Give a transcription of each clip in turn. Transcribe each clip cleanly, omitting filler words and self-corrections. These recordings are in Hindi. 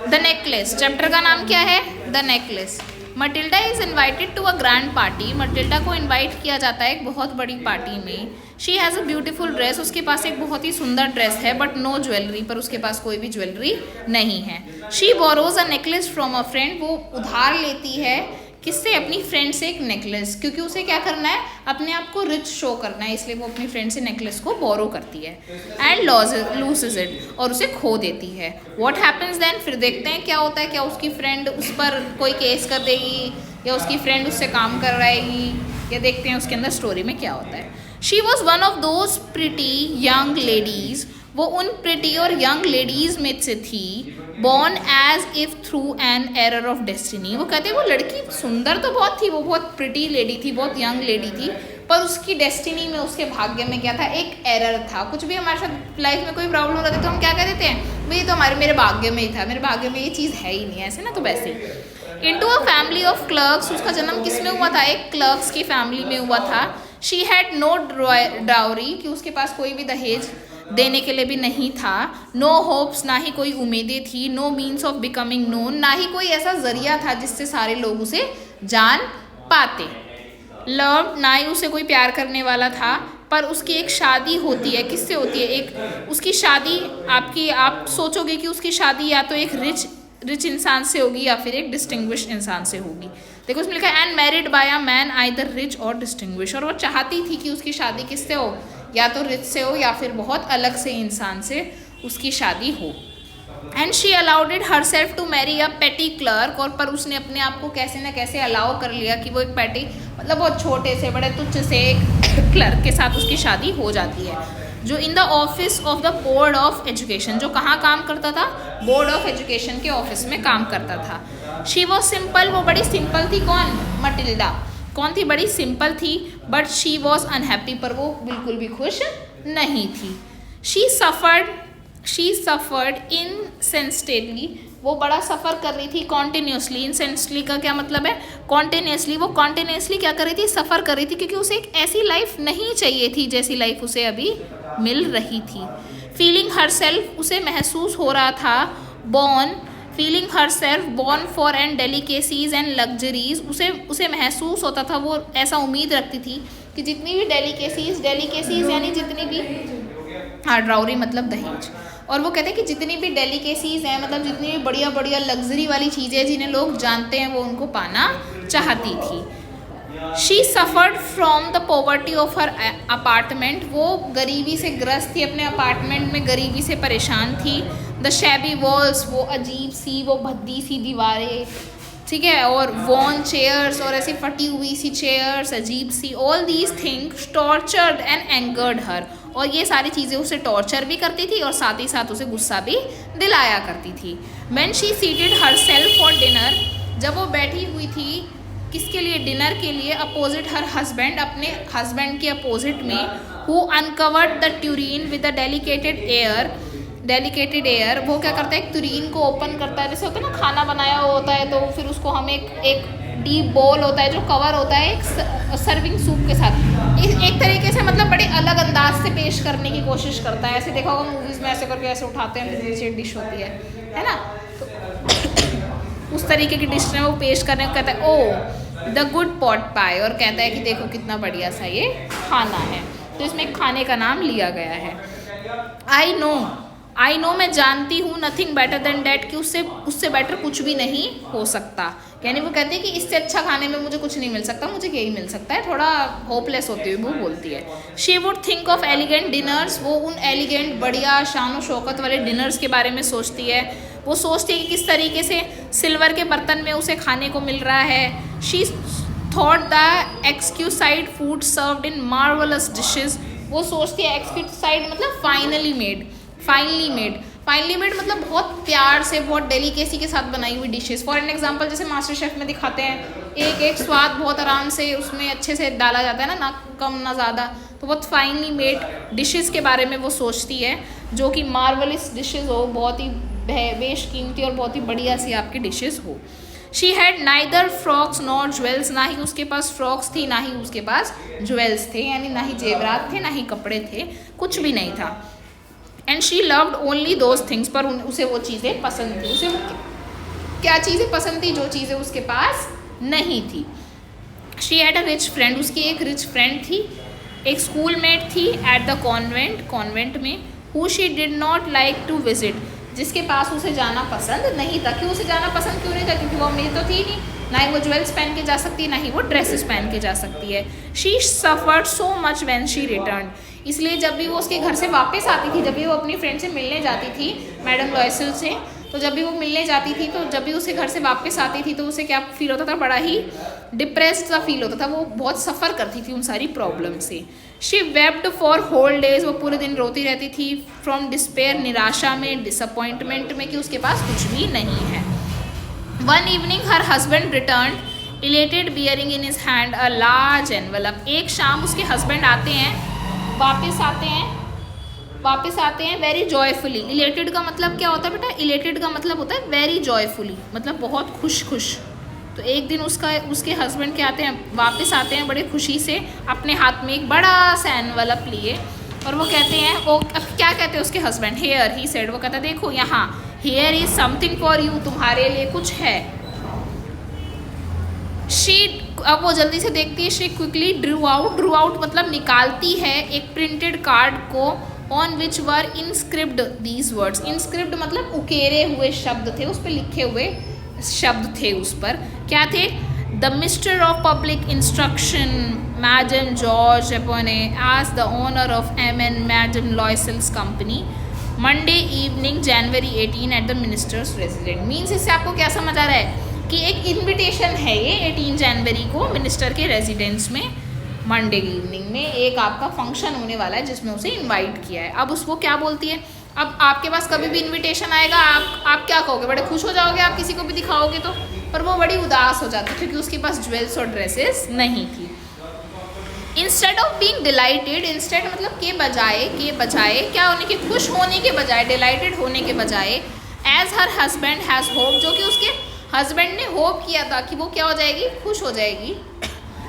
द नेकलेस, चैप्टर का नाम क्या है? The necklace. Matilda is invited to a grand party, Matilda को इन्वाइट किया जाता है एक बहुत बड़ी पार्टी में। She has a beautiful dress, उसके पास एक बहुत ही सुंदर ड्रेस है, बट नो ज्वेलरी, पर उसके पास कोई भी ज्वेलरी नहीं है। She borrows a necklace from a friend, वो उधार लेती है किससे? अपनी फ्रेंड से एक नेकलेस, क्योंकि उसे क्या करना है? अपने आप को रिच शो करना है, इसलिए वो अपनी फ्रेंड से नेकलेस को बोरो करती है। एंड लूजेज इट, और उसे खो देती है। व्हाट हैपन्स देन, फिर देखते हैं क्या होता है। क्या उसकी फ्रेंड उस पर कोई केस कर देगी, या उसकी फ्रेंड उससे काम करवाएगी, या देखते हैं उसके अंदर स्टोरी में क्या होता है। She was one of those pretty young ladies, वो उन प्रिटी और यंग लेडीज में से थी। Born as if through an error of destiny, वो कहते हैं वो लड़की सुंदर तो बहुत थी, वो बहुत प्रिटी लेडी थी, बहुत यंग लेडी थी, पर उसकी डेस्टिनी में, उसके भाग्य में क्या था? एक एरर था। कुछ भी हमारे साथ लाइफ में कोई प्रॉब्लम हो जाती है तो हम क्या कह देते हैं? भाई ये तो मेरे भाग्य में ही था, मेरे भाग्य में ये चीज़ है ही नहीं, ऐसे ना। तो वैसे into a family of clerks, उसका जन्म किस में हुआ था? एक क्लर्क्स की फैमिली में हुआ था। शी हैड नो डाउरी, कि उसके पास कोई भी दहेज देने के लिए भी नहीं था। नो होप्स, ना ही कोई उम्मीदें थी। No means of becoming known, ना ही कोई ऐसा जरिया था जिससे सारे लोग उसे जान पाते। लव, ना ही उसे कोई प्यार करने वाला था। पर उसकी एक शादी होती है, किससे होती है? एक उसकी शादी, आप सोचोगे कि उसकी शादी या तो एक रिच इंसान से होगी या फिर एक डिस्टिंग्विश इंसान से होगी। देखो उसमें लिखा है and married bye a man either rich और डिस्टिंग्विश, और वो चाहती थी कि उसकी शादी किससे हो? या तो रिच से हो या फिर बहुत अलग से इंसान से उसकी शादी हो। And she allowed herself to marry a petty clerk, और पर उसने अपने आप को कैसे ना कैसे अलाउ कर लिया कि वो एक पेटी, मतलब बहुत छोटे से बड़े तुच्छ से एक क्लर्क के साथ उसकी शादी हो जाती है, जो in the office of the board of education, जो कहाँ काम करता था? बोर्ड ऑफ एजुकेशन के ऑफिस में काम करता था। शी वॉज सिंपल, वो बड़ी सिंपल थी। कौन? मटिल्डा। कौन थी? बड़ी सिंपल थी। बट शी वॉज अनहैप्पी, पर वो बिल्कुल भी खुश नहीं थी। शी सफर्ड इनसेंसिटिवली, वो बड़ा सफ़र कर रही थी कॉन्टिन्यूसली। इनसेंसिटिवली का क्या मतलब है? कॉन्टिन्यूसली। वो कॉन्टिन्यूसली क्या कर रही थी? सफ़र कर रही थी, क्योंकि उसे एक ऐसी लाइफ नहीं चाहिए थी जैसी लाइफ उसे अभी मिल रही थी। फीलिंग हर सेल्फ, उसे महसूस हो रहा था। Feeling her self born for and delicacies and luxuries, उसे महसूस होता था, वो ऐसा उम्मीद रखती थी कि जितनी भी डेलिकेसीज यानी जितनी भी, हाँ, ड्राउरी मतलब दहेज, और वो कहते हैं कि जितनी भी डेलिकेसीज हैं, मतलब जितनी भी बढ़िया बढ़िया लग्जरी वाली चीज़ें जिन्हें लोग जानते हैं, वो उनको पाना चाहती थी। She suffered from the poverty of her apartment, वो गरीबी से ग्रस्त थी, अपने अपार्टमेंट में गरीबी से परेशान थी। द शैबी वॉल्स, वो अजीब सी, वो भद्दी सी दीवारें, ठीक है, और वॉर्न चेयर्स, और ऐसी फटी हुई सी चेयर्स अजीब सी। All these things tortured and angered her, और ये सारी चीज़ें उसे टॉर्चर भी करती थी और साथ ही साथ उसे गुस्सा भी दिलाया करती थी। When she seated her self for dinner, जब वो बैठी हुई थी किसके लिए? डिनर के लिए। अपोजिट हर हस्बैंड, अपने हस्बैंड के अपोजिट में। Who uncovered the tureen with a delighted air, वो क्या करता है? एक तुरीन को ओपन करता है, जैसे होता है ना खाना बनाया हुआ होता है तो फिर उसको हम एक डीप बोल होता है जो कवर होता है एक सर्विंग सूप के साथ, एक तरीके से मतलब बड़े अलग अंदाज से पेश करने की कोशिश करता है। ऐसे देखा होगा मूवीज़ में, ऐसे करके ऐसे उठाते हैं, नीचे डिश होती है ना, तो उस तरीके की डिश में वो पेश करने को कहता है ओ द गुड पॉट पाई, और कहता है कि देखो कितना बढ़िया सा ये खाना है। तो इसमें खाने का नाम लिया गया है। आई नो, मैं जानती हूँ, नथिंग बेटर देन डैट, कि उससे बेटर कुछ भी नहीं हो सकता। यानी वो कहते हैं कि इससे अच्छा खाने में मुझे कुछ नहीं मिल सकता, मुझे यही मिल सकता है। थोड़ा होपलेस होती हुई वो बोलती है। She would think of elegant dinners, वो उन एलिगेंट बढ़िया शान शौकत वाले डिनर्स के बारे में सोचती है। वो सोचती है कि किस तरीके से सिल्वर के बर्तन में उसे खाने को मिल रहा है। She thought the exquisite food served in marvellous dishes, वो सोचती है एक्सक्यूसाइड मतलब फाइनली मेड मतलब बहुत प्यार से, बहुत डेलिकेसी के साथ बनाई हुई डिशेस। फॉर एन एग्जांपल, जैसे मास्टर शेफ में दिखाते हैं, एक स्वाद बहुत आराम से उसमें अच्छे से डाला जाता है ना कम ना ज़्यादा, तो बहुत फाइनली मेड डिशेस के बारे में वो सोचती है, जो कि मार्वलस डिशेस हो, बहुत ही बेशकीमती और बहुत ही बढ़िया सी आपकी डिशेस हो। She had neither frocks nor jewels, ना ही उसके पास फ्रॉक्स थी ना ही उसके पास ज्वेल्स थे, यानी ना ही जेवरात थे ना ही कपड़े थे, कुछ भी नहीं था। And she loved only those things, पर उसे वो चीज़ें पसंद थी। उसे क्या चीज़ें पसंद थी? जो चीज़ें उसके पास नहीं थी। She had a rich friend, उसकी एक रिच फ्रेंड थी, एक स्कूल मेट थी एट द कॉन्वेंट में, who she did not like to visit, जिसके पास उसे जाना पसंद नहीं था। क्यों उसे जाना पसंद क्यों नहीं था? क्योंकि वो अमीर तो थी नहीं, ना ही वो ज्वेल्स पहन के जा सकती है, ना ही वो ड्रेसेस पहन के जा सकती है। She suffered so much when she return, इसलिए जब भी वो उसके घर से वापस आती थी, जब भी वो अपनी फ्रेंड से मिलने जाती थी मैडम लॉयसल से, तो जब भी वो मिलने जाती थी, तो जब भी उसे घर से वापस आती थी तो उसे क्या फील होता था? बड़ा ही डिप्रेस्ड सा फील होता था, वो बहुत सफ़र करती थी उन सारी प्रॉब्लम से। She wept for whole days, वो पूरे दिन रोती रहती थी, फ्रॉम डिस्पेयर, निराशा में, डिसअपॉइंटमेंट में, कि उसके पास कुछ भी नहीं है। One evening her husband return elated bearing in his hand a large envelope, एक शाम उसके हस्बैंड आते हैं, वापस आते हैं वेरी जॉयफुली। इलेटेड का मतलब क्या होता है बेटा? इलेटेड का मतलब होता है वेरी जॉयफुली, मतलब बहुत खुश। तो एक दिन उसके हस्बैंड क्या आते हैं, वापस आते हैं बड़े खुशी से, अपने हाथ में एक बड़ा सा एनवलप लिए, और वो कहते हैं, वो क्या कहते हैं उसके हस्बैंड? हेयर, ही सेड, वो कहता है देखो यहाँ, here is something for you, तुम्हारे लिए कुछ है। अब वो जल्दी से देखती है, शी क्विकली ड्रू आउट मतलब निकालती है एक प्रिंटेड कार्ड को, on which were inscript these words, inscript मतलब उकेरे हुए शब्द थे, उस पर लिखे हुए शब्द थे, उस पर क्या थे? The mister of public instruction madam George upon as the honour of M&M madam Loisel's company, Monday evening January 18 at the ministers resident. Means इससे आपको क्या समझ आ रहा है कि एक इनविटेशन है ये 18 जनवरी को मिनिस्टर के रेजिडेंस में, मंडे इवनिंग में एक आपका फंक्शन होने वाला है जिसमें उसे इनवाइट किया है। अब उसको क्या बोलती है? अब आपके पास कभी भी इनविटेशन आएगा, आप क्या कहोगे? बड़े खुश हो जाओगे आप किसी को भी दिखाओगे तो, पर वो बड़ी उदास हो जाती है क्योंकि उसके पास ज्वेल्स और ड्रेसेस नहीं थी। Instead of being dilated, instead मतलब के बजाय क्या होने के, खुश होने के बजाय, डिलाइटेड होने के बजाय, as her husband has hope, जो कि उसके हस्बैंड ने होप किया था कि वो क्या हो जाएगी? खुश हो जाएगी।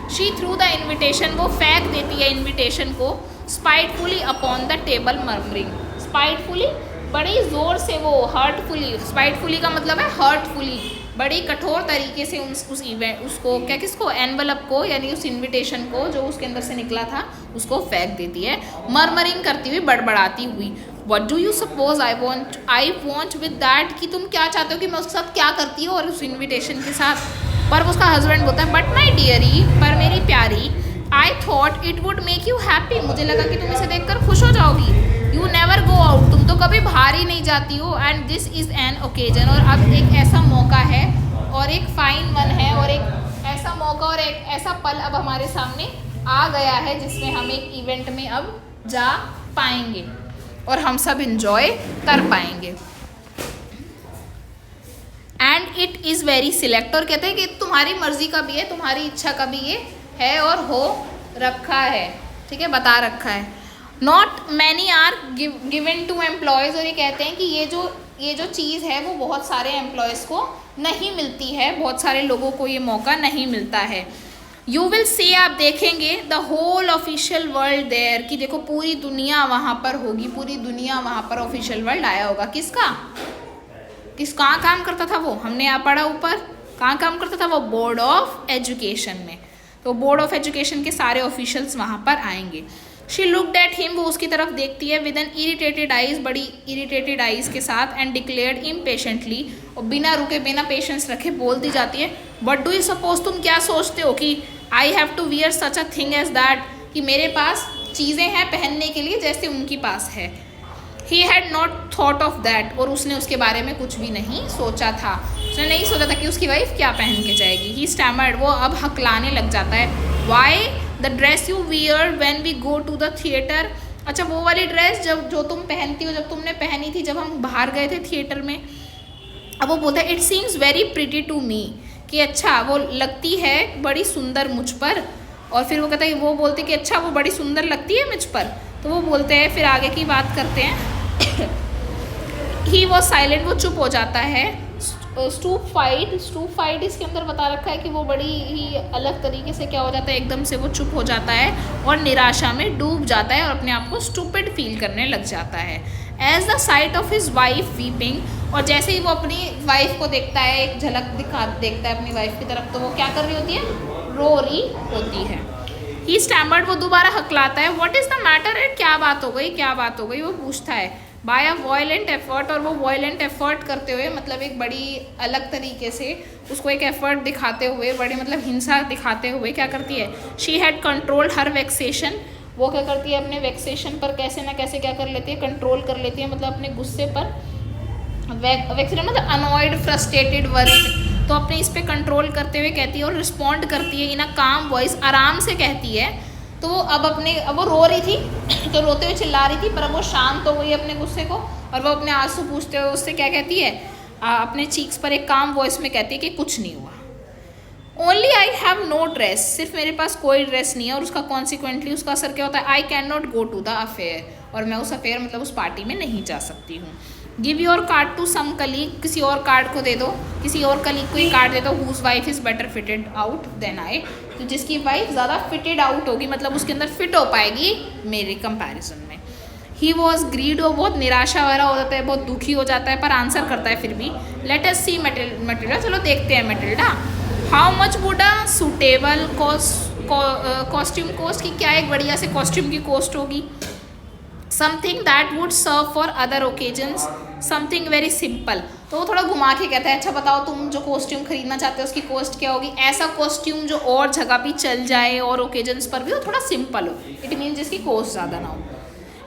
शी थ्रू द इन्विटेशन, वो फेंक देती है इन्विटेशन को, spitefully upon the table murmuring, spitefully बड़ी ज़ोर से, वो हर्टफुली, स्पाइटफुली का मतलब है हर्टफुली, बड़ी कठोर तरीके से उस इवेंट उसको क्या, किसको? एनवलप को, यानी उस इन्विटेशन को जो उसके अंदर से निकला था उसको फेंक देती है, मर्मरिंग करती हुई, बड़बड़ाती हुई। What do you suppose I want with that, कि तुम क्या चाहते हो कि मैं उसके साथ क्या करती हूँ और उस इन्विटेशन के साथ? पर उसका हस्बैंड बोलता है, बट माई डियरी, पर मेरी प्यारी, I thought it would make you happy, मुझे लगा कि तुम इसे देखकर खुश हो जाओगी। यू नेवर गो आउट, तुम तो कभी बाहर ही नहीं जाती हो, and this is an occasion, और अब एक ऐसा मौका है और एक फाइन वन है, और एक ऐसा मौका और एक ऐसा पल अब हमारे सामने आ गया है जिसमें हम एक इवेंट में अब जा पाएंगे और हम सब इंजॉय कर पाएंगे। And it is very select, और कहते हैं कि तुम्हारी मर्जी का भी है, तुम्हारी इच्छा का भी ये है और हो रखा है, ठीक है, बता रखा है। Not many are given to employees, और ये कहते हैं कि ये जो चीज़ है वो बहुत सारे एम्प्लॉयज़ को नहीं मिलती है, बहुत सारे लोगों को ये मौका नहीं मिलता है। यू विल सी, आप देखेंगे, the whole official world there, कि देखो पूरी दुनिया वहाँ पर होगी, पूरी दुनिया वहाँ पर ऑफिशियल वर्ल्ड आया होगा। कहाँ काम करता था वो? हमने यहाँ पढ़ा ऊपर, कहाँ काम करता था वो? बोर्ड ऑफ एजुकेशन में। तो बोर्ड ऑफ एजुकेशन के सारे ऑफिशियल्स वहाँ पर आएंगे। शी लुक्ड एट हिम, वो उसकी तरफ देखती है, विद एन इरिटेटेड आइज, बड़ी इरिटेटेड आइज के साथ, एंड डिक्लेयर्ड इम्पेशेंटली, और बिना रुके बिना पेशेंस रखे बोलती जाती है, व्हाट डू यू सपोज, तुम क्या सोचते हो कि I have to wear such a thing as that, कि मेरे पास चीज़ें हैं पहनने के लिए जैसे उनके पास है। He had not thought of that, और उसने उसके बारे में कुछ भी नहीं सोचा था, उसने नहीं सोचा था कि उसकी वाइफ क्या पहन के जाएगी। ही स्टैमर्ड, वो अब हकलाने लग जाता है, why the dress you wear when we go to the theatre, अच्छा वो वाली ड्रेस जो तुम पहनती हो, जब तुमने पहनी थी जब हम बाहर गए थे थिएटर में। अब वो बोलता है, it seems very pretty to me, कि अच्छा वो लगती है बड़ी सुंदर मुझ पर, और फिर वो कहता है, वो बोलते कि अच्छा वो बड़ी सुंदर लगती है मुझ पर, तो वो बोलते हैं, फिर आगे की बात करते हैं। ही वॉज साइलेंट, वो चुप हो जाता है। स्टूफाइड इसके अंदर बता रखा है कि वो बड़ी ही अलग तरीके से क्या हो जाता है, एकदम से वो चुप हो जाता है और निराशा में डूब जाता है और अपने आप को स्टूपिड फील करने लग जाता है। As the sight of his wife weeping, और जैसे ही वो अपनी वाइफ को देखता है, एक झलक देखता है अपनी वाइफ की तरफ, तो वो क्या कर रही होती है, रो रही होती है। ही स्टैमर्ड, वो दोबारा हकलाता है, व्हाट इज़ द मैटर, क्या बात हो गई, क्या बात हो गई, वो पूछता है बाय अ वॉयलेंट एफर्ट, और वो वॉयलेंट एफर्ट करते हुए, मतलब एक बड़ी अलग तरीके से उसको एक एफर्ट दिखाते हुए, बड़ी मतलब हिंसा दिखाते हुए क्या करती है, शी हैड कंट्रोल्ड हर वेक्सेशन, वो क्या करती है अपने वेक्सेशन पर कैसे ना कैसे क्या कर लेती है, कंट्रोल कर लेती है, मतलब अपने गुस्से पर, वेक्सेशन मतलब अनॉयड, फ्रस्ट्रेटेड, वरीड, तो अपने इस पे कंट्रोल करते हुए कहती है और रिस्पॉन्ड करती है इन अ काम वॉइस, आराम से कहती है। तो अब वो रो रही थी तो रोते हुए चिल्ला रही थी, पर अब वो शांत हो गई अपने गुस्से को, और वो अपने आंसू पूछते हुए उससे क्या कहती है, अपने चीक्स पर एक काम वॉइस में कहती है कि कुछ नहीं हुआ। Only I have no dress, सिर्फ मेरे पास कोई ड्रेस नहीं है, और उसका कॉन्सिक्वेंटली उसका असर क्या होता है, I can not go to the affair, और मैं उस अफेयर मतलब उस पार्टी में नहीं जा सकती हूँ। Give your card to some colleague, किसी और कार्ड को दे दो, किसी और कलीग को ये कार्ड दे दो, whose wife is better fitted out than I, तो जिसकी वाइफ ज़्यादा फिटेड आउट होगी, मतलब उसके अंदर फिट हो पाएगी मेरे कंपैरिजन में। ही वॉज ग्रीड, वो बहुत निराशा वाला हो जाता है, बहुत दुखी हो जाता है, पर आंसर करता है फिर भी। लेट अस सी मैटिल्डा, चलो देखते हैं Matilda. How much would a suitable costume cost, की क्या एक बढ़िया से कॉस्ट्यूम की कॉस्ट होगी। Something that would serve for other occasions, something very simple, तो वो थोड़ा घुमा के कहता है, अच्छा बताओ तुम जो कॉस्ट्यूम खरीदना चाहते हो उसकी कॉस्ट क्या होगी, ऐसा कॉस्ट्यूम जो और जगह भी चल जाए और ओकेजन्स पर भी वो थोड़ा सिंपल हो, इट मीन जिसकी कॉस्ट ज़्यादा ना हो।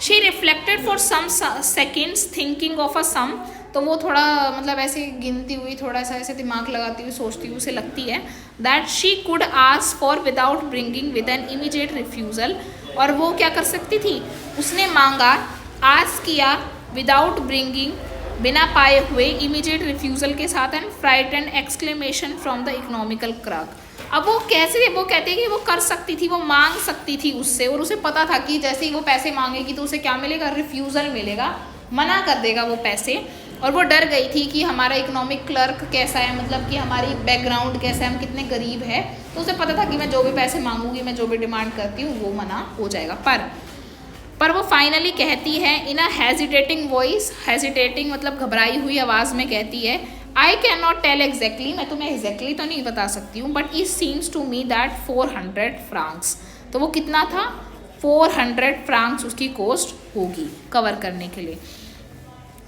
She reflected for some seconds thinking of a sum, तो वो थोड़ा मतलब ऐसे गिनती हुई, थोड़ा सा ऐसे दिमाग लगाती हुई सोचती हुई उसे लगती है that she could ask for without bringing with an immediate refusal, और वो क्या कर सकती थी, उसने मांगा, आस्क किया, विदाउट ब्रिंगिंग, बिना पाए हुए, इमीडिएट रिफ्यूज़ल के साथ, and frightened exclamation from the economical clerk. अब वो कैसे, वो कहते हैं कि वो कर सकती थी, वो मांग सकती थी उससे, और उसे पता था कि जैसे ही वो पैसे मांगेगी तो उसे क्या मिलेगा, रिफ्यूज़ल मिलेगा, मना कर देगा वो पैसे, और वो डर गई थी कि हमारा इकोनॉमिक क्लर्क कैसा है, मतलब कि हमारी बैकग्राउंड कैसा है, हम कितने गरीब है, तो उसे पता था कि मैं जो भी पैसे मांगूंगी, मैं जो भी डिमांड करती हूँ वो मना हो जाएगा। पर वो फाइनली कहती है in a hesitating voice, hesitating मतलब घबराई हुई आवाज़ में कहती है, I can not tell exactly, मैं तुम्हें एग्जैक्टली तो नहीं बता सकती हूँ, but it seems to me that 400 francs, तो वो कितना था, 400 फ्रांक्स उसकी कॉस्ट होगी कवर करने के लिए।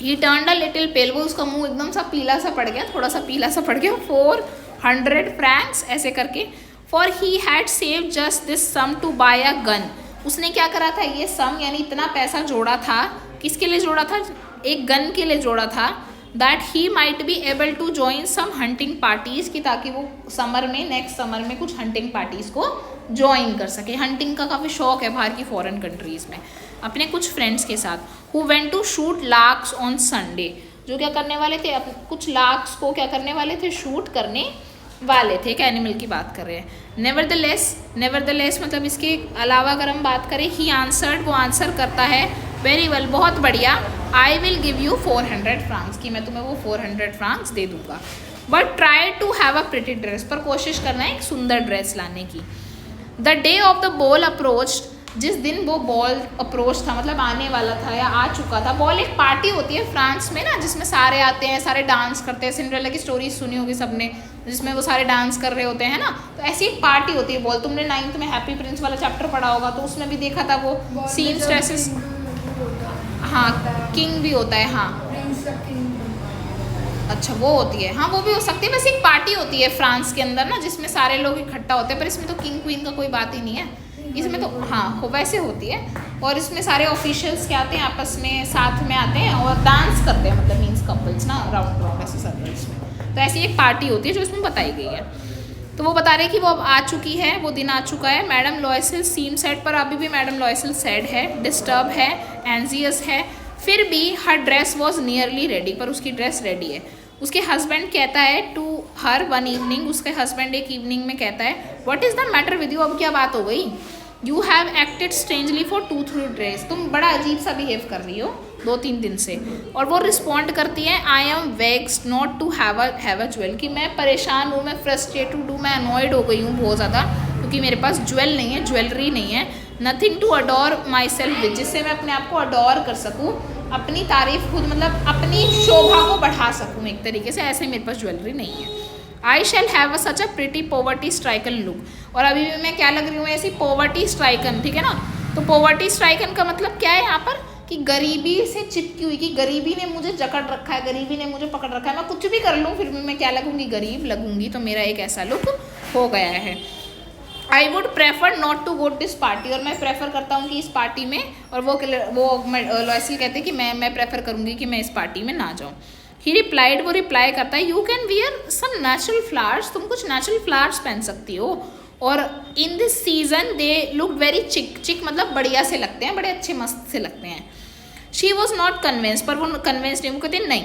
ही टर्न्ड अ लिटिल पेल, वो उसका मुंह एकदम सा पीला सा पड़ गया, थोड़ा सा पीला सा पड़ गया, 400 फ्रैंक्स ऐसे करके। For he had save just this sum to buy a gun, उसने क्या करा था, ये सम यानी इतना पैसा जोड़ा था, किसके लिए जोड़ा था, एक गन के लिए जोड़ा था, that he might be able to join some hunting parties, की ताकि वो समर में, नेक्स्ट समर में कुछ हंटिंग पार्टीज को ज्वाइन कर सके। हंटिंग का काफ़ी शौक है बाहर की फॉरेन कंट्रीज़ में, अपने कुछ फ्रेंड्स के साथ। Who went to shoot larks on Sunday, जो क्या करने वाले थे, कुछ लार्क्स को क्या करने वाले थे, शूट करने वाले थे, एक एनिमल की बात कर रहे हैं। नेवरदलेस मतलब इसके अलावा अगर हम बात करें, ही आंसर्ड, वो आंसर करता है, वेरी वेल, बहुत बढ़िया, I will give you 400 francs, की मैं तुम्हें वो 400 फ्रांक्स दे दूंगा, but try to have a pretty dress, पर कोशिश करना है एक सुंदर ड्रेस लाने की। The day of the ball approached, जिस दिन वो बॉल अप्रोच था मतलब आने वाला था या आ चुका था। बॉल एक पार्टी होती है फ्रांस में ना, जिसमें सारे आते हैं, सारे डांस करते हैं, सिंड्रेला की स्टोरी सुनी होगी सबने, जिसमें वो सारे डांस कर रहे होते हैं ना, तो ऐसी एक पार्टी होती है बॉल। तुमने 9th में हैप्पी प्रिंस वाला चैप्टर पढ़ा होगा, तो उसमें भी देखा था वो सीन स्ट्रेसेस, हाँ किंग भी होता है, हाँ अच्छा वो होती है, हाँ वो भी हो सकती है। वैसे एक पार्टी होती है फ्रांस के अंदर ना, जिसमें सारे लोग इकट्ठा होते हैं, पर इसमें तो किंग क्वीन का कोई बात ही नहीं है, इसमें तो हाँ वैसे होती है, और इसमें सारे ऑफिशियल्स क्या आते हैं, आपस में साथ में आते हैं और डांस करते हैं, मतलब मीन्स कपल्स ना, राउंड राउंड ऐसे सर्कल्स में, तो ऐसी एक पार्टी होती है जो इसमें बताई गई है। तो वो बता रहे हैं कि वो अब आ चुकी है, वो दिन आ चुका है। मैडम लॉयसेल सीम सैड, पर अभी भी मैडम लॉयसेल सैड है, डिस्टर्ब है, एंजियस है, फिर भी हर ड्रेस वॉज नियरली रेडी, पर उसकी ड्रेस रेडी है। उसके हस्बैंड कहता है टू हर वन इवनिंग, उसके हस्बैंड एक इवनिंग में कहता है, what is the matter with you, अब क्या बात हो गई, you have acted strangely for 2-3 days, तुम बड़ा अजीब सा बिहेव कर रही हो 2-3 दिन से। और वो रिस्पॉन्ड करती है, I am vexed not to have a jewel, कि मैं परेशान हूँ, मैं फ्रस्ट्रेटेड हूँ, मैं अनॉयड हो गई हूँ बहुत ज़्यादा, क्योंकि मेरे पास ज्वेल नहीं है, ज्वेलरी नहीं है। Nothing to adorn myself with, जिससे मैं अपने आप को अडोर कर सकूँ, अपनी तारीफ खुद, मतलब अपनी शोभा को बढ़ा सकूँ एक तरीके से, ऐसे मेरे पास ज्वेलरी नहीं है। I shall have such a pretty poverty stricken look, और अभी भी मैं क्या लग रही हूँ ऐसी पॉवर्टी स्ट्राइकन, ठीक है ना। तो पॉवर्टी स्ट्राइकन का मतलब क्या है यहाँ पर कि गरीबी से चिपकी हुई, कि गरीबी ने मुझे जकड़ रखा है, गरीबी ने मुझे पकड़ रखा है, मैं कुछ भी कर लूँ फिर भी मैं क्या लगूंगी, गरीब लगूंगी। तो मेरा एक ऐसा लुक हो गया है। I would prefer not to go this party, और मैं प्रेफर करता हूँ कि इस पार्टी में, और वो लॉयसी कहते हैं कि मैं प्रेफर करूँगी कि मैं इस पार्टी में ना जाऊँ। ही रिप्लाइड, वो रिप्लाई करता है, you can wear some natural flowers, तुम कुछ नेचुरल फ्लावर्स पहन सकती हो। और in this season they look very chic, chic मतलब बढ़िया से लगते हैं, बड़े अच्छे मस्त से लगते हैं। शी वॉज नॉट कन्विंस, पर वो कन्विंस नहीं, वो कहते नहीं।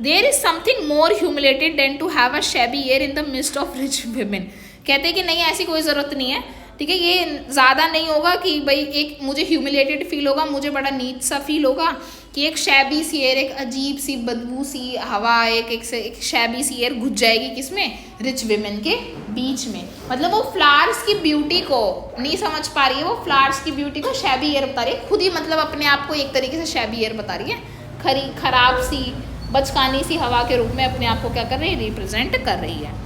There is something more humiliated than to have a shabby air in the midst of rich women, कहते हैं कि नहीं ऐसी कोई ज़रूरत नहीं है, ठीक है, ये ज़्यादा नहीं होगा कि भाई एक मुझे ह्यूमिलेटेड फील होगा, मुझे बड़ा नीच सा फील होगा कि एक शैबी सी एयर, एक अजीब सी बदबू सी हवा, एक शैबी सी एयर घुस जाएगी किसमें, रिच विमेन के बीच में। मतलब वो फ्लावर्स की ब्यूटी को नहीं समझ पा रही है, वो फ्लावर्स की ब्यूटी को शैबी एयर बता रही है, खुद ही मतलब अपने आप को एक तरीके से शैबी एयर बता रही है, खराब सी बचकानी सी हवा के रूप में अपने आप को क्या कर रही है, रिप्रेजेंट कर रही है।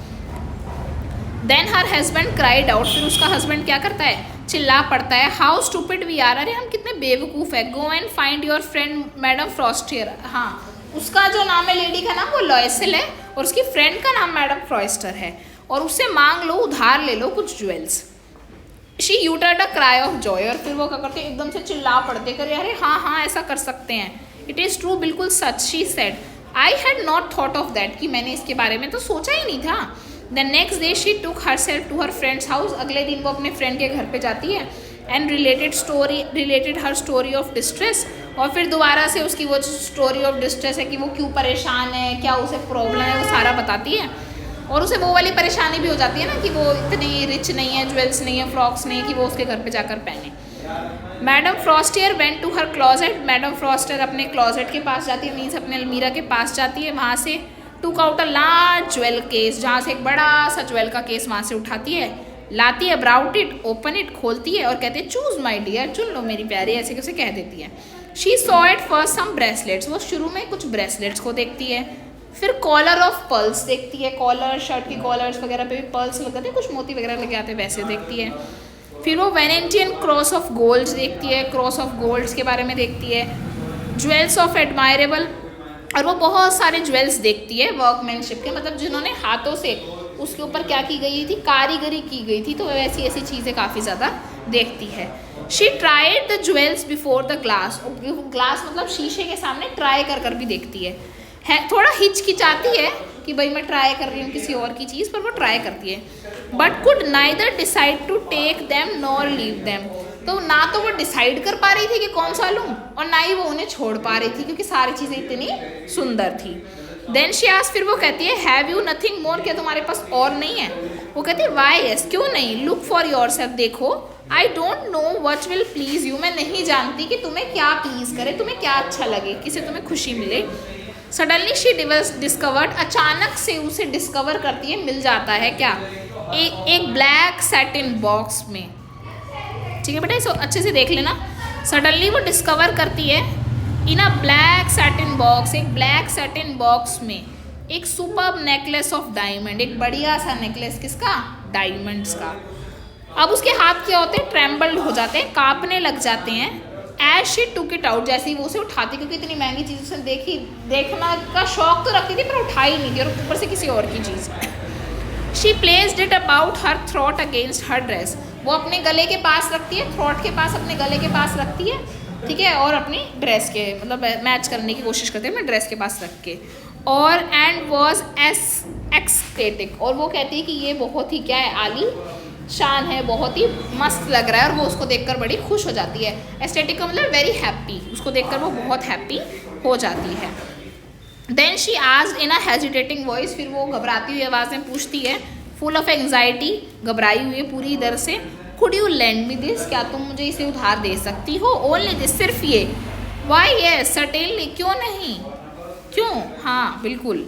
Then her husband cried out, फिर उसका हस्बैंड क्या करता है, चिल्ला पड़ता है, हाउ स्टूपिड वी आर, अरे हम कितने बेवकूफ़ है, go and find your friend madam Forestier. हाँ, उसका जो नाम है लेडी का नाम वो लॉयसिल है, और उसकी फ्रेंड का नाम मैडम फ्रॉस्टर है, और उससे मांग लो, उधार ले लो कुछ jewels. She uttered a cry of joy, और फिर वो क्या करते एकदम से चिल्ला पड़ते, करे अरे हाँ हाँ ऐसा कर सकते हैं, इट इज़ ट्रू, बिल्कुल सच। She said I had not thought of that, कि मैंने इसके बारे में तो सोचा ही नहीं था। The next day she took herself to her friend's house, अगले दिन वो अपने फ्रेंड के घर पे जाती है, and related her story of distress, और फिर दोबारा से उसकी वो स्टोरी ऑफ डिस्ट्रेस है कि वो क्यों परेशान है, क्या उसे प्रॉब्लम है, वो सारा बताती है। और उसे वो वाली परेशानी भी हो जाती है ना कि वो इतनी रिच नहीं है, ज्वेल्स नहीं है, फ्रॉक्स नहीं है कि वो उसके घर पे जाकर पहने। Madam Forestier went to her closet, madam Forestier अपने क्लॉजेट के पास जाती है, मीन्स अपने अलमीरा के पास जाती है, वहाँ से took out a large jewel case, जहाँ से एक बड़ा सा ज्वेल का केस वहाँ से उठाती है, लाती है, ब्राउट इट, ओपन इट, खोलती है, और कहती है चूज माई डियर, चुन लो मेरी प्यारी, ऐसे कैसे कह देती है। She saw at first some bracelets, वो शुरू में कुछ ब्रेसलेट्स को देखती है, फिर कॉलर ऑफ पर्ल्स देखती है, कॉलर, शर्ट की कॉलर्स वगैरह पे भी पर्ल्स लगाते हैं, कुछ मोती वगैरह लगे आते हैं, वैसे देखती है। फिर वो वेनेंटियन क्रॉस ऑफ गोल्ड्स देखती है, क्रॉस ऑफ गोल्ड्स के बारे में देखती है, ज्वेल्स ऑफ एडमायरेबल, और वो बहुत सारे ज्वेल्स देखती है वर्कमैनशिप के, मतलब जिन्होंने हाथों से उसके ऊपर क्या की गई थी, कारीगरी की गई थी, तो वैसी ऐसी चीज़ें काफ़ी ज़्यादा देखती है। She tried the jewels before the glass, glass मतलब शीशे के सामने ट्राई कर भी देखती है, थोड़ा हिचकिचाती है कि भाई मैं ट्राई कर रही हूँ किसी और की चीज़, पर वो ट्राई करती है। But could neither decide to take them nor leave them, तो ना तो वो डिसाइड कर पा रही थी कि कौन सा लूँ, और ना ही वो उन्हें छोड़ पा रही थी, क्योंकि सारी चीज़ें इतनी सुंदर थी। देन शी आस्क्ड, फिर वो कहती है हैव यू नथिंग मोर, क्या तुम्हारे पास और नहीं है? वो कहती है वाई यस, क्यों नहीं, लुक फॉर योर सेल्फ, देखो, I don't know what will please you, मैं नहीं जानती कि तुम्हें क्या प्लीज करे, तुम्हें क्या अच्छा लगे, किसे तुम्हें खुशी मिले। सडनली शी डिस्कवर्ड, अचानक से उसे डिस्कवर करती है, मिल जाता है क्या, एक ब्लैक सैटिन बॉक्स में, ठीक है बेटा, इसको अच्छे से देख लेना। सडनली वो डिस्कवर करती है in a black satin box, एक ब्लैक सैटिन बॉक्स में एक सुपर्ब नेकलेस ऑफ डायमंड, एक बढ़िया सा नेकलेस, किसका, डायमंड्स का। अब उसके हाथ क्या होते हैं, ट्रेम्बल्ड हो जाते हैं, कांपने लग जाते हैं। As she took it out, जैसे ही वो उसे उठाती, क्योंकि इतनी महंगी चीज़ उसे देखना का शौक तो रखती थी, पर उठाई नहीं थी, और ऊपर से किसी और की चीज़। She placed it about her throat against her dress, वो अपने गले के पास रखती है, थ्रोट के पास, अपने गले के पास रखती है, ठीक है, और अपनी ड्रेस के मतलब मैच करने की कोशिश करते हैं अपने ड्रेस के पास रख के। और एंड वॉज एक्सटेटिक, और वो कहती है कि ये बहुत ही क्या है, आली शान है, बहुत ही मस्त लग रहा है, और वो उसको देखकर बड़ी खुश हो जाती है। एस्थेटिक का मतलब वेरी हैप्पी, उसको देखकर वो बहुत हैप्पी हो जाती है। Then she asked in a hesitating voice, फिर वो घबराती हुई आवाज़ में पूछती है, फुल ऑफ एंग्जाइटी, घबराई हुई है पूरी इधर से, could you lend me this, क्या तुम मुझे इसे उधार दे सकती हो, ओनली दिस, सिर्फ ये। वाई यस सर्टेनली, क्यों नहीं, क्यों, हाँ बिल्कुल।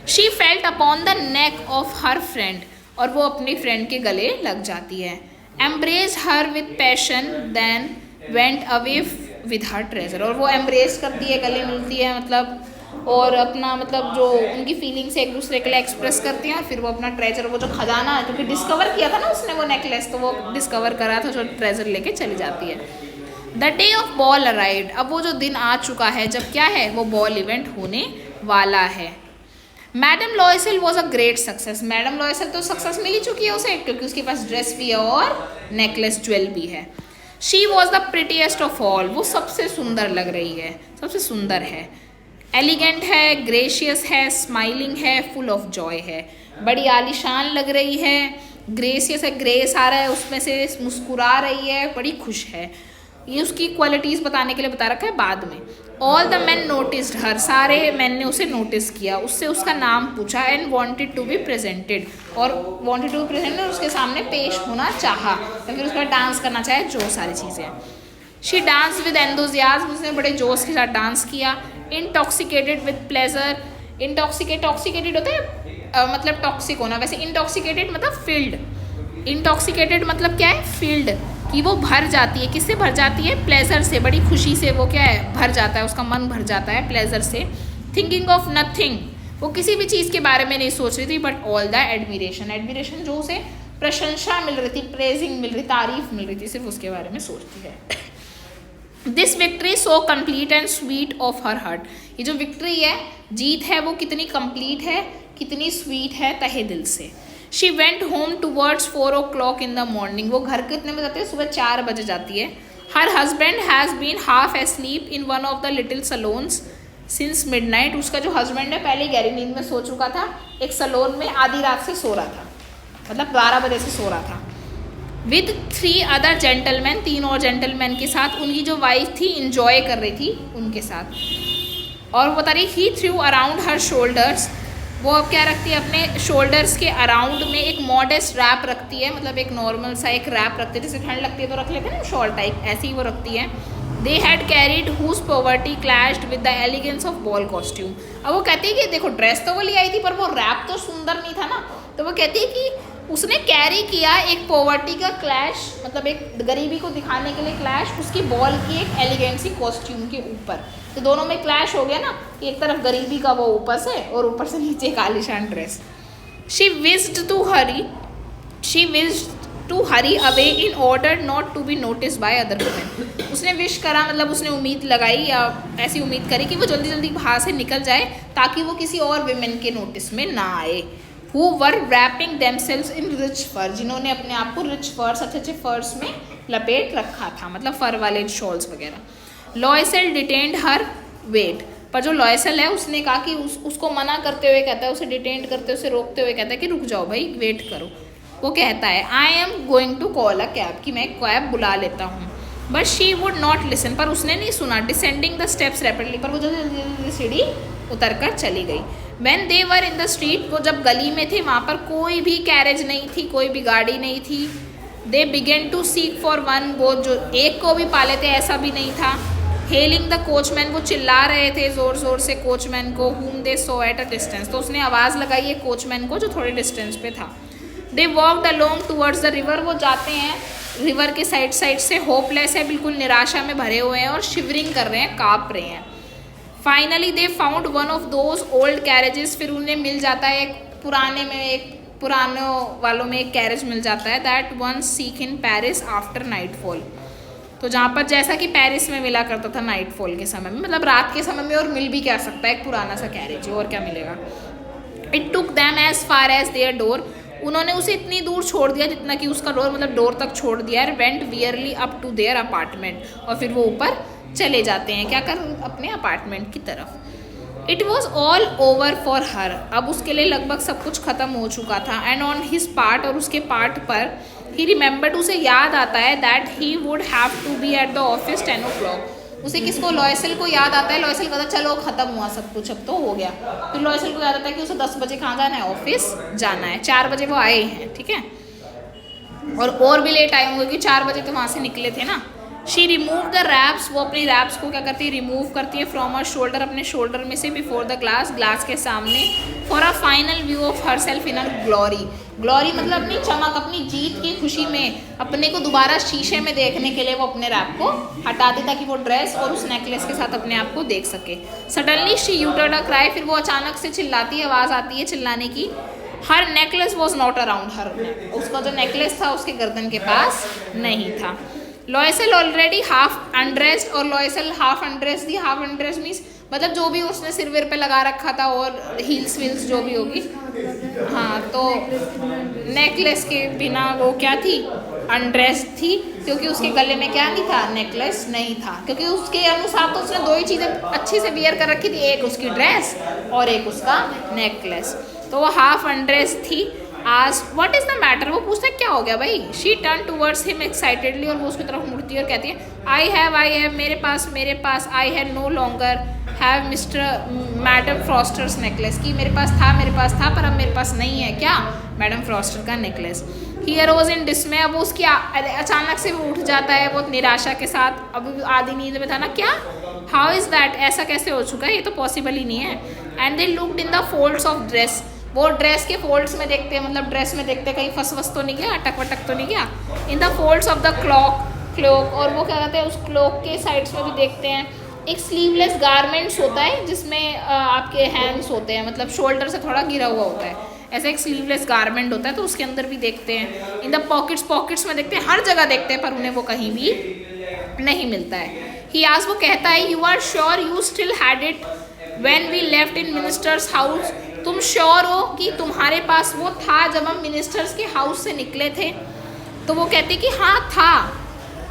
She felt upon the neck of her friend, और वो अपनी फ्रेंड के गले लग जाती है। Embrace her with passion, then went away with her treasure, और वो एम्ब्रेस करती है, गले मिलती है मतलब, और अपना मतलब जो उनकी फीलिंग्स एक दूसरे के लिए एक्सप्रेस करती हैं, और फिर वो अपना ट्रेजर, वो जो खजाना है, क्योंकि डिस्कवर किया था ना उसने वो नेकलेस, तो वो डिस्कवर करा था, जो ट्रेजर लेके चली जाती है। The day of ball arrived, अब वो जो दिन आ चुका है जब क्या है, वो बॉल इवेंट होने वाला है। Madam Loisel was a great success, madam Loisel तो सक्सेस मिल ही चुकी है उसे, क्योंकि उसके पास ड्रेस भी है और नेकलेस ज्वेल भी है। She was the prettiest of all, वो सबसे सुंदर लग रही है, सबसे सुंदर है। एलिगेंट है, ग्रेशियस है, स्माइलिंग है, फुल ऑफ जॉय है, बड़ी आलीशान लग रही है, ग्रेसियस है, ग्रेस आ रहा है उसमें से, मुस्कुरा रही है, बड़ी खुश है। ये उसकी क्वालिटीज़ बताने के लिए बता रखा है बाद में। ऑल द मैन नोटिस्ड हर, सारे मैन ने उसे नोटिस किया, उससे उसका नाम पूछा, and wanted to be presented, और वॉन्टेड टू बी प्रेजेंटेड, उसके सामने पेश होना चाहा, या फिर उसका डांस करना चाहे, जो सारी चीज़ें। शी डांस विद एंथुजियाज्म, उसने बड़े जोश के साथ डांस किया। इंटॉक्सिकेटेड विद प्लेजर, टॉक्सिकेटेड होता है मतलब टॉक्सिक होना, वैसे इंटॉक्सिकेटेड मतलब फील्ड, इंटॉक्सिकेटेड मतलब क्या है, फील्ड, कि वो भर जाती है, किससे भर जाती है, प्लेजर से, बड़ी खुशी से वो क्या है, भर जाता है, उसका मन भर जाता है प्लेजर से। थिंकिंग ऑफ नथिंग, वो किसी भी चीज़ के बारे में नहीं सोच रही थी, but all the admiration, admiration जो उसे प्रशंसा मिल रही थी, प्रेजिंग मिल रही, तारीफ मिल रही थी, सिर्फ उसके बारे में सोचती है। This victory so complete and sweet of her heart, ये जो विक्ट्री है, जीत है, वो कितनी कंप्लीट है, कितनी स्वीट है तहे दिल से। She went home towards 4 o'clock in the morning, वो घर कितने बजे जाती है, सुबह 4 बजे जाती है। Her husband has been half asleep in one of the little salons since midnight, उसका जो हस्बैंड है पहले गहरी नींद में सो चुका था, एक सलोन में आधी रात से सो रहा था, मतलब 12 बजे से सो रहा था। विद 3 अदर जेंटलमैन, 3 और जेंटलमैन के साथ, उनकी जो वाइफ थी इंजॉय कर रही थी उनके साथ। और वो बता रही, ही थ्रू अराउंड हर शोल्डर्स, वो अब क्या रखती है, अपने शोल्डर्स के अराउंड में एक मॉडेस्ट रैप रखती है, मतलब एक नॉर्मल सा एक रैप रखती है, जैसे ठंड लगती है तो रख लेते हैं ना शॉल टाइप, ऐसे ही वो रखती है। They had carried whose poverty clashed with the elegance of ball costume, अब वो कहती है कि देखो ड्रेस तो वो ले आई थी, पर वो रैप तो सुंदर नहीं था ना, तो वो कहती है कि उसने कैरी किया एक पॉवर्टी का क्लैश, मतलब एक गरीबी को दिखाने के लिए क्लैश, उसकी बॉल की एक एलिगेंसी कॉस्ट्यूम के ऊपर, तो दोनों में क्लैश हो गया ना, एक तरफ गरीबी का वो ऊपर से, और ऊपर से नीचे एक आलीशान dress. She wished to hurry away in order not to be notice by other women, उसने विश करा, मतलब उसने उम्मीद लगाई या ऐसी उम्मीद करी कि वो जल्दी जल्दी बाहर से निकल जाए, ताकि वो किसी और विमेन के नोटिस में ना आए। Who were wrapping themselves in rich fur, जिन्होंने अपने आप को रिच फर्स, अच्छे अच्छे फर्स में लपेट रखा था, मतलब फर वाले शॉल्स वगैरह। लॉयसेल डिटेन्ड हर वेट, पर जो लॉयसेल है उसने कहा कि उसको मना करते हुए कहता है, उसे डिटेंड करते, उसे रोकते हुए कहता है कि रुक जाओ भाई, वेट करो। वो कहता है, I am going to call a cab, कि मैं कैब बुला लेता हूँ। But she would not listen, पर उसने नहीं सुना। डिसेंडिंग द स्टेप्स रैपिडली, पर वो जल्दी सीढ़ी उतर कर चली गई। When they were in the street, वो जब गली में थे, वहाँ पर कोई भी कैरेज नहीं थी, कोई भी गाड़ी नहीं थी। They began to seek for one, वो जो एक को भी पा लेते ऐसा भी नहीं था। Hailing the coachman, वो चिल्ला रहे थे ज़ोर ज़ोर से कोचमैन को, whom they saw at a distance, तो उसने आवाज़ लगाई है कोचमैन को जो थोड़े डिस्टेंस पे था। They walked along towards the river, वो जाते हैं रिवर के साइड से, होपलेस है, बिल्कुल निराशा में भरे हुए हैं, और शिवरिंग कर रहे हैं, काँप रहे हैं। Finally they found one of those old carriages, फिर उन्हें मिल जाता है एक पुराने वालों में एक कैरेज मिल जाता है, that one seek in Paris after nightfall, तो जहाँ पर जैसा कि पेरिस में मिला करता था नाइटफॉल के समय में, मतलब रात के समय में, और मिल भी क्या सकता है, एक पुराना सा कैरेज, और क्या मिलेगा। It took them as far as their door, उन्होंने उसे इतनी दूर छोड़ दिया जितना कि उसका डोर, मतलब डोर तक छोड़ दिया है। Went wearily up to their apartment, और फिर वो ऊपर चले जाते हैं, क्या कर, अपने अपार्टमेंट की तरफ। It was all over for her, अब उसके लिए लगभग सब कुछ खत्म हो चुका था। एंड ऑन हिज पार्ट, और उसके पार्ट पर, ही रिमेंबर्ड, उसे याद आता है, that he would have to be at the office 10 o'clock, उसे किसको, लॉयसेल को याद आता है। लॉयसेल कहता है चलो खत्म हुआ सब कुछ, अब तो हो गया। फिर लॉयसेल को याद आता है कि उसे 10 बजे कहाँ जाना है, ऑफिस जाना है। 4 बजे वो आए हैं, ठीक है, और भी लेट आए होंगे कि 4 बजे तो वहाँ से निकले थे ना। शी रिमूव द रैप्स, वो अपनी रैप्स को क्या करती है, रिमूव करती है फ्रॉम हर शोल्डर, अपने शोल्डर में से, बिफोर द ग्लास, ग्लास के सामने, for a final view of her self in a glory. Glory मतलब अपनी चमक, अपनी जीत की खुशी में अपने को दोबारा शीशे में देखने के लिए वो अपने रैप को हटा दी ताकि वो ड्रेस और उस नेकलेस के साथ अपने आप को देख सके। Suddenly she uttered a cry, फिर वो अचानक से चिल्लाती है, आवाज़ आती है चिल्लाने की। हर नेकलेस वॉज नॉट अराउंड हर, उसका जो नेकलेस था उसके गर्दन के पास नहीं था। लॉयसेल ऑलरेडी हाफ अनड्रेस्ड, और लॉयसेल हाफ अनड्रेस्ड थी। हाफ अनड्रेस्ड मीन्स मतलब जो भी उसने सिर वेर पे लगा रखा था और हील्स वील्स जो भी होगी, हाँ, तो नेकलेस के बिना वो क्या थी, अनड्रेस्ड थी, क्योंकि उसके गले में क्या नहीं था, नेकलेस नहीं था, क्योंकि उसके अनुसार तो उसने दो ही चीज़ें अच्छे से वियर कर रखी थी, एक उसकी ड्रेस और एक उसका नेकलेस। तो वो हाफ अनड्रेस्ड थी। आज व्हाट इज़ द मैटर, वो पूछता है क्या हो गया भाई। She turn towards him excitedly, और वो उसकी तरफ मुड़ती है और कहती है आई हैव मेरे पास I have no longer have mister madam Forestier's necklace, कि मेरे पास था पर अब मेरे पास नहीं है क्या, मैडम फ्रॉस्टर का नेकलेस। ही अरोज इन डिसमे, अब उसकी अचानक से वो उठ जाता है बहुत निराशा के साथ, अब आधी नींद में था ना, क्या, हाउ इज़ दैट, ऐसा कैसे हो चुका है, ये तो पॉसिबल ही नहीं है। And they looked in the folds of dress, वो ड्रेस के फोल्ड्स में देखते हैं, मतलब ड्रेस में देखते हैं कहीं फस तो नहीं गया, अटक वटक तो नहीं गया। In the folds of the cloak, और वो क्या कहते हैं उस क्लोक के साइड्स में भी देखते हैं। एक स्लीवलेस गारमेंट्स होता है जिसमें आपके हैंड्स होते हैं, मतलब शोल्डर से थोड़ा गिरा हुआ होता है, ऐसा एक स्लीवलेस गारमेंट होता है, तो उसके अंदर भी देखते हैं। इन द पॉकेट्स में देखते हैं, हर जगह देखते हैं, पर उन्हें वो कहीं भी नहीं मिलता है। ही आज वो कहता है you are sure you still had it when we left in minister's house, तुम श्योर हो कि तुम्हारे पास वो था जब हम मिनिस्टर्स के हाउस से निकले थे। तो वो कहते कि हाँ था।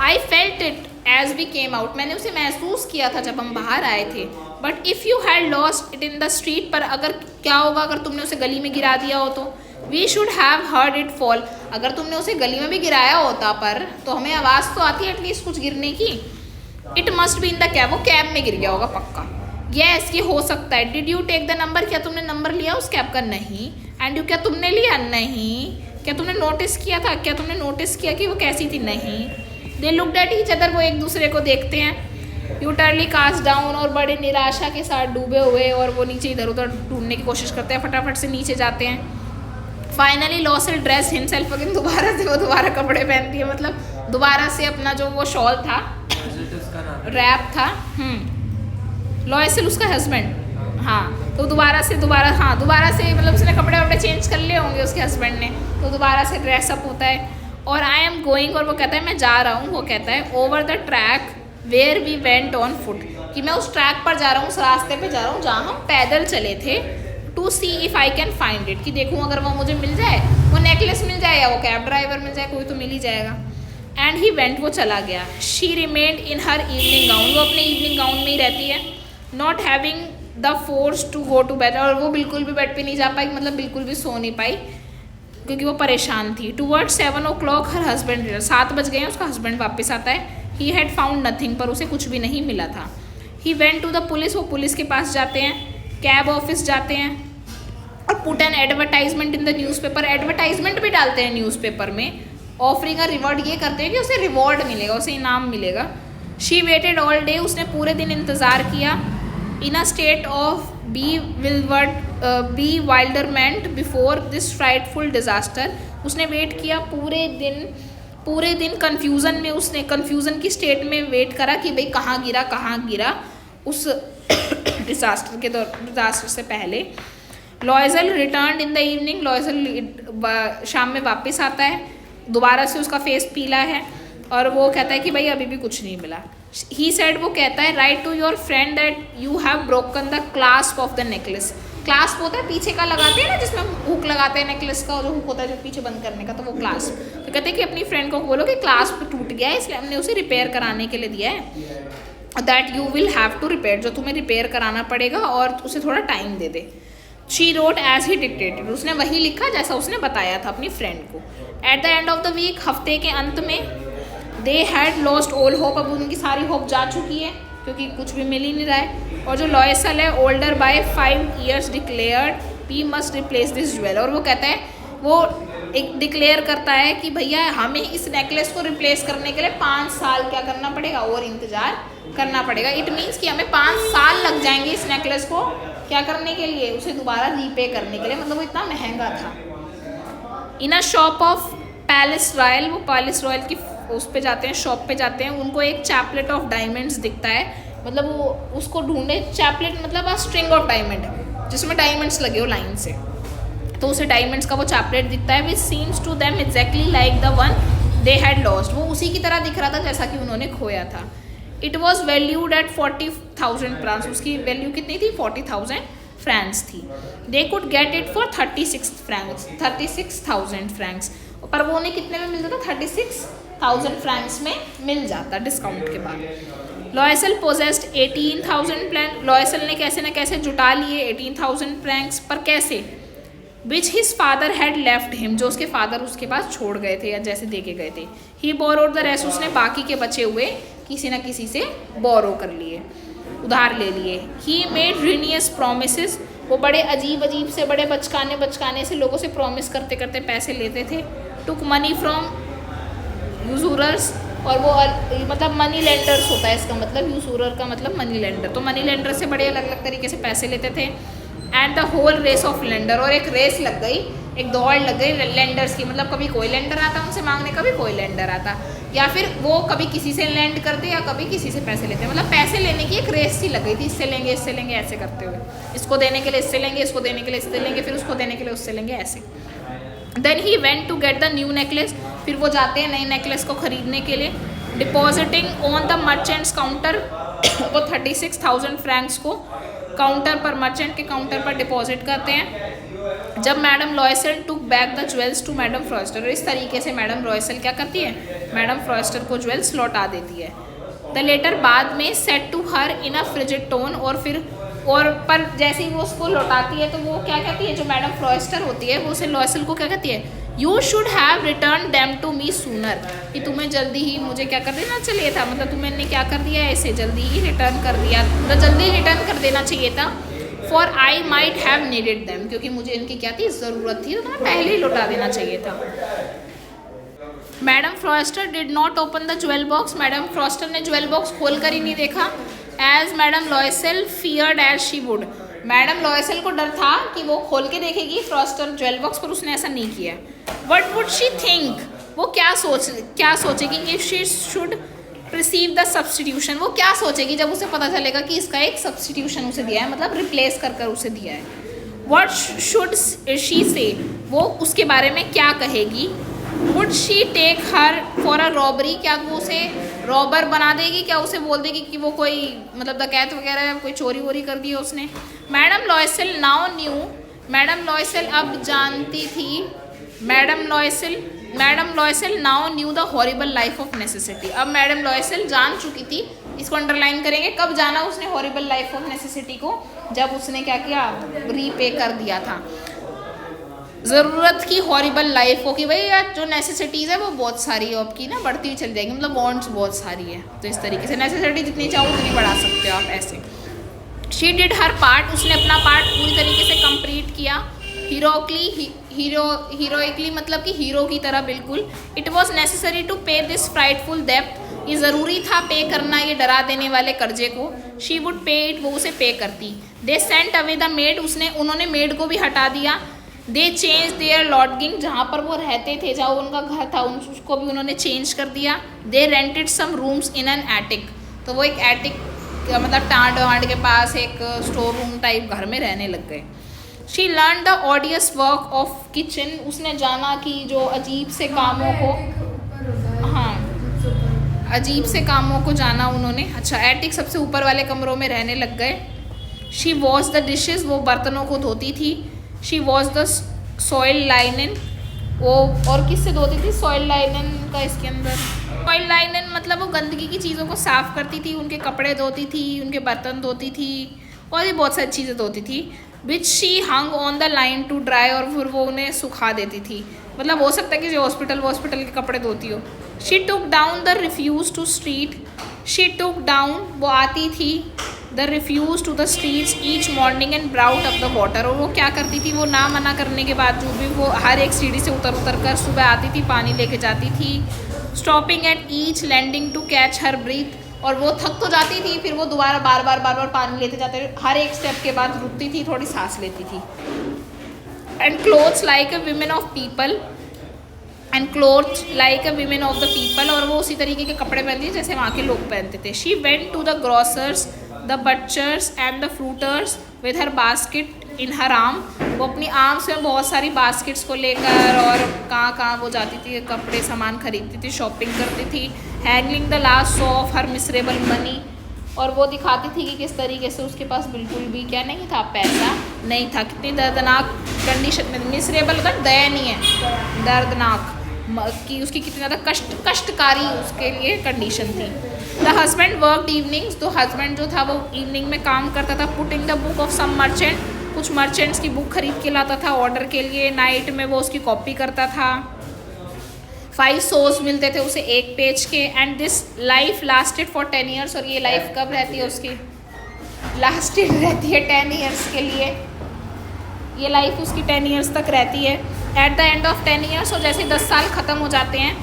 I felt it as we came out, मैंने उसे महसूस किया था जब हम बाहर आए थे। But if you had lost it in the street, पर अगर क्या होगा अगर तुमने उसे गली में गिरा दिया हो तो, we should have heard it fall, अगर तुमने उसे गली में भी गिराया होता पर तो हमें आवाज़ तो आती है एटलीस्ट कुछ गिरने की। It must be in the cab, वो कैब में गिर गया होगा पक्का। यस, ये हो सकता है। Did you take the number, क्या तुमने नंबर लिया उस कैब का, नहीं। एंड यू, क्या तुमने लिया, नहीं। क्या तुमने नोटिस किया था, क्या तुमने नोटिस किया कि वो कैसी थी, नहीं। They looked at each other, वो एक दूसरे को देखते हैं। यूटरली कास्ट डाउन, और बड़े निराशा के साथ डूबे हुए, और वो नीचे इधर उधर ढूंढने की कोशिश करते हैं, फटाफट से नीचे जाते हैं। Finally Loisel dress himself again, दोबारा कपड़े पहनती है, मतलब दोबारा से अपना जो वो शॉल था, रैप था, लॉयसेल उसका हस्बैंड, हाँ, तो दोबारा से मतलब उसने कपड़े वपड़े चेंज कर लिए होंगे उसके हस्बैंड ने, तो दोबारा से ड्रेसअप होता है। और आई एम गोइंग, और वो कहता है मैं जा रहा हूँ, वो कहता है over the track where we went on foot, कि मैं उस ट्रैक पर जा रहा हूँ, उस रास्ते पे जा रहा हूँ जहाँ हम पैदल चले थे। To see if I can find it, कि देखूँ अगर वो मुझे मिल जाए, वो नेकलेस मिल जाए या वो कैब ड्राइवर मिल जाए, कोई तो मिल ही जाएगा। एंड ही वेंट, वो चला गया। She remained in her evening gown, वो अपने इवनिंग गाउन में ही रहती है। Not having the force to go to bed, और वो बिल्कुल भी बेड पे नहीं जा पाई, मतलब बिल्कुल भी सो नहीं पाई क्योंकि वो परेशान थी। टूवर्ड्स 7 o'clock हर हस्बैंड, 7 बज गए हैं, उसका हस्बैंड वापस आता है। ही हैड फाउंड नथिंग, पर उसे कुछ भी नहीं मिला था। He went to the police, वो पुलिस के पास जाते हैं। कैब ऑफिस जाते हैं और put an advertisement in the newspaper, advertisement भी डालते हैं न्यूज़पेपर में। ऑफरिंग अ रिवॉर्ड, ये करते हैं कि उसे रिवॉर्ड मिलेगा, उसे इनाम मिलेगा। शी वेटेड ऑल डे, उसने पूरे दिन इंतज़ार किया। In a state of bewilderment before this frightful disaster, उसने वेट किया पूरे दिन कन्फ्यूज़न में, उसने कन्फ्यूज़न की स्टेट में वेट करा कि भाई कहाँ गिरा उस डिज़ास्टर से पहले। Loisel return in the evening, Loisel शाम में वापस आता है, दोबारा से उसका फेस पीला है और वो कहता है कि भाई अभी भी कुछ नहीं मिला। ही सेड, वो कहता है write to your friend that you have broken the clasp of the necklace. Clasp होता है पीछे का, लगाते हैं ना जिसमें हुक लगाते हैं नेकलेस का, जो हुक होता है जो पीछे बंद करने का, तो वो क्लास्प। तो कहते हैं कि अपनी फ्रेंड को बोलो कि क्लास्प टूट गया है, इसलिए हमने उसे रिपेयर कराने के लिए दिया है। That you will have to repair, जो तुम्हें रिपेयर कराना पड़ेगा और उसे थोड़ा टाइम दे दे। She wrote as he dictated, उसने वही लिखा जैसा उसने बताया था अपनी फ्रेंड को। At the end of the week, हफ्ते के अंत में, they had lost all hope, अब उनकी सारी होप जा चुकी है क्योंकि कुछ भी मिल ही नहीं रहा है। और जो लॉयसेल है, older by 5 years declared we must replace this jewel, और वो कहता है वो एक डिक्लेयर करता है कि भैया हमें इस नेकलेस को रिप्लेस करने के लिए 5 साल क्या करना पड़ेगा और इंतज़ार करना पड़ेगा। इट मीन्स कि हमें 5 साल लग जाएंगे इस नेकलेस को क्या करने के लिए, उसे दोबारा रीपे करने के लिए, मतलब वो इतना महंगा था। इन अ शॉप ऑफ पैलेस रॉयल, वो पैलेस रॉयल की उस पे जाते हैं, शॉप पे जाते हैं, उनको एक चैपलेट ऑफ डायमंड्स दिखता है, मतलब वो उसको ढूंढे, चैपलेट मतलब अ स्ट्रिंग ऑफ डायमंड जिसमें डायमंड्स लगे हो लाइन से, तो उसे डायमंड्स का वो चैपलेट दिखता है, which seems to them exactly like the one they had lost, वो उसी की तरह दिख रहा था जैसा कि उन्होंने खोया था। It was valued at 40,000 France, उसकी वैल्यू कितनी थी 40,000 फ्रांस थी। They could get it for 36,000 Franks, पर वो उन्हें कितने में मिल जाता, 36,000 फ्रैंक्स में मिल जाता डिस्काउंट के बाद। लॉयसल पोजेस्ड 18,000 फ्रैंक, लॉयसल ने कैसे न कैसे जुटा लिए 18,000 फ्रैंक्स, पर कैसे, विच his father had left him, जो उसके फादर उसके पास छोड़ गए थे या जैसे दे के गए थे। ही बोरोड द रेस्ट, उसने बाकी के बचे हुए किसी न किसी से बोरो कर लिए, उधार ले लिए। ही मेड रिनियस प्रोमिसेस, वो बड़े अजीब से, बड़े बचकाने से लोगों से प्रॉमिस करते करते पैसे लेते थे। टुक मनी फ्रॉम यूजूरर्स, और वो मतलब मनी लेंडर्स होता है इसका मतलब, यूजूरर का मतलब मनी लेंडर, तो मनी लेंडर से बड़े अलग अलग तरीके से पैसे लेते थे। And the whole race of lender, और एक रेस लग गई, एक दौड़ लग गई लेंडर्स की, मतलब कभी कोई लेंडर आता उनसे मांगने, कभी कोई लेंडर आता, या फिर वो कभी किसी से लेंड करते या कभी किसी से पैसे लेते, मतलब पैसे लेने की एक रेस सी लग गई थी, इससे लेंगे ऐसे करते हुए, इसको देने के लिए इससे लेंगे, इसको देने के लिए इससे लेंगे, फिर उसको देने के लिए उससे लेंगे, ऐसे। Then he went to get the new necklace, फिर वो जाते हैं नए नेकलेस को खरीदने के लिए। Depositing on the merchants counter, वो 36,000 फ्रैंक्स को काउंटर पर, मर्चेंट के काउंटर पर डिपॉजिट करते हैं। जब madam Loisel took back the jewels to madam Forestier, इस तरीके से मैडम लॉयसल क्या करती है, मैडम फ्रॉस्टर को ज्वेल्स लौटा देती है। द लेटर बाद में said to her in a frigid tone, और पर जैसे ही वो उसको लौटाती है तो वो क्या कहती है, जो मैडम फ्रॉस्टर होती है वो उसे लॉयसल को क्या कहती है, you should have return them to me sooner, कि तुम्हें जल्दी ही मुझे क्या कर देना चाहिए था, मतलब तुमने क्या कर दिया है, इसे जल्दी ही रिटर्न कर दिया, मतलब जल्दी रिटर्न कर देना चाहिए था। For I might have needed them, क्योंकि मुझे इनकी क्या थी, ज़रूरत थी, तो तुम्हें पहले ही लौटा देना चाहिए था। Madam Forestier did not open the jewel box, madam Forestier ने ज्वेल बॉक्स खोल कर ही नहीं देखा। As madam Loisel feared as she would, madam Loisel को डर था कि वो खोल के देखेगी फ्रॉस्टर ज्वेल बॉक्स, पर उसने ऐसा नहीं किया। वट वुड शी थिंक, वो क्या सोचेगी, if she should receive the substitution, वो क्या सोचेगी जब उसे पता चलेगा कि इसका एक सब्सटीट्यूशन उसे दिया है, मतलब रिप्लेस कर उसे दिया है। वट शुड शी से, वो उसके बारे में क्या कहेगी। Would she take her for a robbery, क्या वो उसे रॉबर बना देगी, क्या उसे बोल देगी कि वो कोई मतलब डकैत वगैरह कोई चोरी वोरी कर दी है उसने। Madam Loisel now knew, madam Loisel अब जानती थी, madam Loisel now knew the horrible life of necessity, अब मैडम लॉयसल जान चुकी थी, इसको अंडरलाइन करेंगे, कब जाना उसने हॉरिबल लाइफ ऑफ नेसेसिटी को, जब उसने क्या किया, रीपे कर दिया था ज़रूरत की हॉरिबल लाइफ को, कि भाई यार जो नेसेसिटीज़ है वो बहुत सारी है आपकी ना, बढ़ती हुई चल जाएगी, मतलब वॉन्ट्स बहुत सारी है, तो इस तरीके से नेसेसिटी जितनी चाहो उतनी बढ़ा सकते हो आप ऐसे। शी डिड हर पार्ट, उसने अपना पार्ट पूरी तरीके से कंप्लीट किया। हीरोइकली मतलब कि हीरो की तरह बिल्कुल। इट वॉज नेसेसरी टू पे दिस फ्राइटफुल डेब्ट, ये ज़रूरी था पे करना ये डरा देने वाले कर्जे को। शी वुड पे इट, वो उसे पे करती। They sent away the made, उन्होंने मेड को भी हटा दिया। दे चेंज देयर लॉडगिंग, जहाँ पर वो रहते थे, जहाँ उनका घर था उसको भी उन्होंने चेंज कर दिया। They rented some rooms in an attic, तो वो एक एटिक मतलब टाँड वाँड के पास एक स्टोर रूम टाइप घर में रहने लग गए। She learn the ऑडियस work of kitchen, उसने जाना कि जो अजीब से कामों को, हाँ अजीब से कामों को जाना उन्होंने। अच्छा, एटिक सबसे ऊपर वाले कमरों में रहने लग गए। शी वॉश द डिशेज, वो बर्तनों को धोती थी। शी वॉश द सॉइल लाइनन, वो और किससे धोती थी, सॉइल लाइनन का इसके अंदर, सॉइल लाइनन मतलब वो गंदगी की चीज़ों को साफ़ करती थी, उनके कपड़े धोती थी, उनके बर्तन धोती थी, और भी बहुत सारी चीज़ें धोती थी। Which she hung on the line to dry, और फिर वो उन्हें सुखा देती थी, मतलब हो सकता है कि जो हॉस्पिटल के कपड़े धोती हो। She took down the refuse to street, she took down वो आती थी, the refuse to the streets each morning and brought up the water. और वो क्या करती थी, वो ना मना करने के बावजूद भी वो हर एक सीढ़ी से उतर उतर कर सुबह आती थी, पानी लेके जाती थी। Stopping at each landing to catch her breath. और वो थक तो जाती थी, फिर वो दोबारा बार बार पानी लेते जाते, हर एक स्टेप के बाद रुकती थी, थोड़ी सांस लेती थी। And clothes like a women of people and clothes like a women of the people. और वो उसी तरीके के कपड़े पहनती थी जैसे वहाँ के लोग पहनते थे। She went to the grocer's the butcher's and the fruiterer's with her basket in her arm. वो अपनी आर्म्स में बहुत सारी बास्केट्स को लेकर और कहाँ वो जाती थी, कपड़े सामान खरीदती थी, शॉपिंग करती थी। Handling the last so of her miserable money. और वो दिखाती थी कि किस तरीके से उसके पास बिल्कुल भी क्या नहीं था, पैसा नहीं था। कितनी दर्दनाक कंडीशन में, मिसरेबल मतलब दयनीय, दर्दनाक कि उसकी कितनी ज़्यादा कष्टकारी उसके लिए कंडीशन थी। The husband worked evenings. तो हस्बैंड जो था वो इवनिंग में काम करता था। Putting the book of some merchant. कुछ मर्चेंट्स की बुक खरीद के लाता था ऑर्डर के लिए। नाइट में वो उसकी कॉपी करता था। 5 सोज मिलते थे उसे एक पेज के। And this life lasted for 10 years. और ये लाइफ कब रहती है उसकी, लास्टेड रहती है 10 ईयर्स के लिए। ये लाइफ उसकी 10 ईयर्स तक रहती है। Eight the end of 10 years, और जैसे 10 साल ख़त्म हो जाते हैं,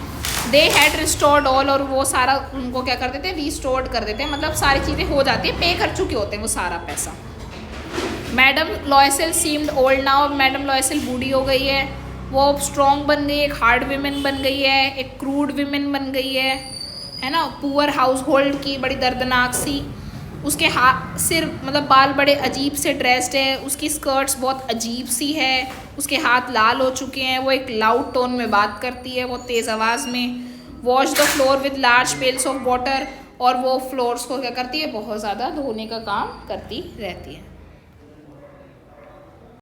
दे हैड रिस्टोर्ड ऑल। और वो सारा उनको क्या कर देते हैं, रिस्टोर्ड कर देते हैं, मतलब सारी चीज़ें हो जाती है, पे कर चुके होते हैं वो सारा पैसा। Madam Loisel seemed old now. Madam Loisel बूढ़ी हो गई है, वो स्ट्रॉन्ग बन गई है, एक हार्ड विमेन बन गई है, एक क्रूड विमेन बन गई है ना, पुअर हाउस होल्ड की, बड़ी दर्दनाक सी। उसके सिर मतलब बाल बड़े अजीब से ड्रेस्ड है, उसकी स्कर्ट्स बहुत अजीब सी है, उसके हाथ लाल हो चुके हैं, वो एक लाउड टोन में बात करती है, बहुत तेज़ आवाज़ में। Wash the floor with large pails of water. और वो फ्लोर्स को क्या करती है, बहुत ज़्यादा धोने का काम करती रहती है।